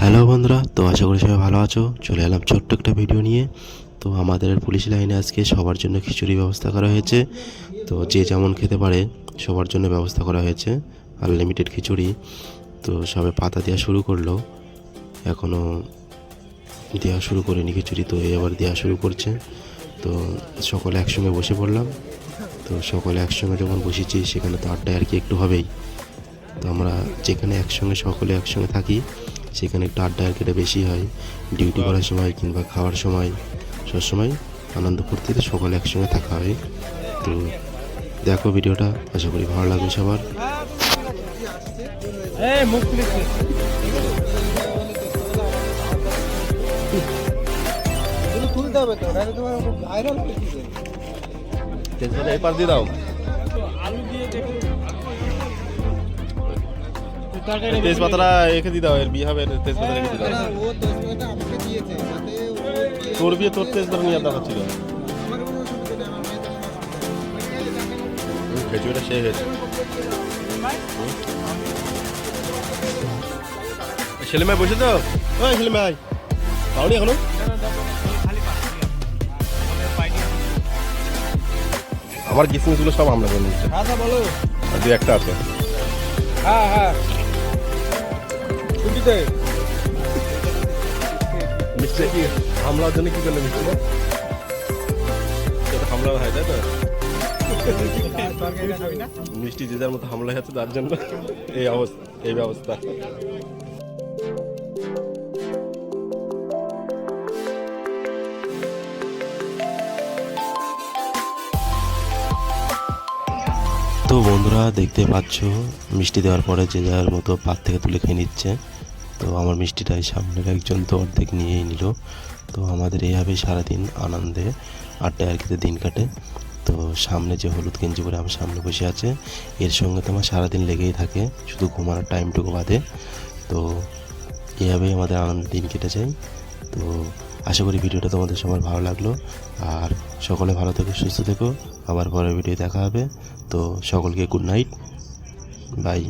Hello বন্ধুরা, তো আশা করি সবাই ভালো আছো। চলে এলাম ছোট্ট একটা ভিডিও নিয়ে। তো আমাদের পুলিশ লাইনে আজকে সবার জন্য খিচুড়ি ব্যবস্থা করা হয়েছে। তো যে যেমন খেতে পারে সবার জন্য ব্যবস্থা করা হয়েছে, আনলিমিটেড খিচুড়ি। তো সবে পাতা দেওয়া শুরু করলো, এখনও দেওয়া শুরু করেনি খিচুড়ি, তো এবার দেওয়া শুরু করছে। তো সকলে একসঙ্গে বসে পড়লাম। তো সকলে একসঙ্গে যখন বসেছি সেখানে তো আড্ডায় আর কি একটু হবেই। তো আমরা যেখানে একসঙ্গে সকলে একসঙ্গে থাকি সেখানে একটু আড্ডা আর কেটে বেশি হয়। ডিউটি করার সময় কিংবা খাওয়ার সময় সবসময় আনন্দ ফুর্তিতে সকলে একসঙ্গে থাকা হয়। তো দেখো ভিডিওটা, আশা করি ভালো লাগবে সবার। তেজপাতাটা রেখে দিতে হবে, বিয়ে হবে তেজপাতা রেখে দিতে হবে। তোর বিয়ে তোর তেজপাতা নিয়ে দরকার ছিল। খিচুড়িটা শেষ হয়েছে। ছেলে মেয়ে বসে তো, ওই ছেলে মেয়ে পাওনি এখনো? আমার কিসমিসগুলো সব আমরা করে নিচ্ছি। বলো, আর দু একটা আছে। মিষ্টি কি হামলার জন্য কি করলে মিষ্টি হামলা হয়, তাই তো? মিষ্টি যে যার মতো হামলা হচ্ছে তার জন্য এই অবস্থা, এই ব্যবস্থা। তো বন্ধুরা দেখতে পাচ্ছ, মিষ্টি দেওয়ার পরে যে যার মতো পাত থেকে তুলে খেয়ে নিচ্ছে। তো আমার মিষ্টিটাই সামনের একজন তো অর্ধেক নিয়েই নিল। তো আমাদের এইভাবেই সারাদিন আনন্দে আড্ডায় আর কি দিন কাটে। তো সামনে যে হলুদ গেঞ্জি পরে আমার সামনে বসে আছে, এর সঙ্গে তো আমার সারাদিন লেগেই থাকে, শুধু ঘুমানোর টাইমটুকু বাদে। তো এইভাবেই আমাদের আনন্দের দিন কেটে যায়। তো আশা করি ভিডিওটা তোমাদের সবার ভালো লাগলো। আর সকলে ভালো থেকো, সুস্থ থেকো। আবার পরের ভিডিও দেখা হবে। তো সকলকে গুড নাইট, বাই।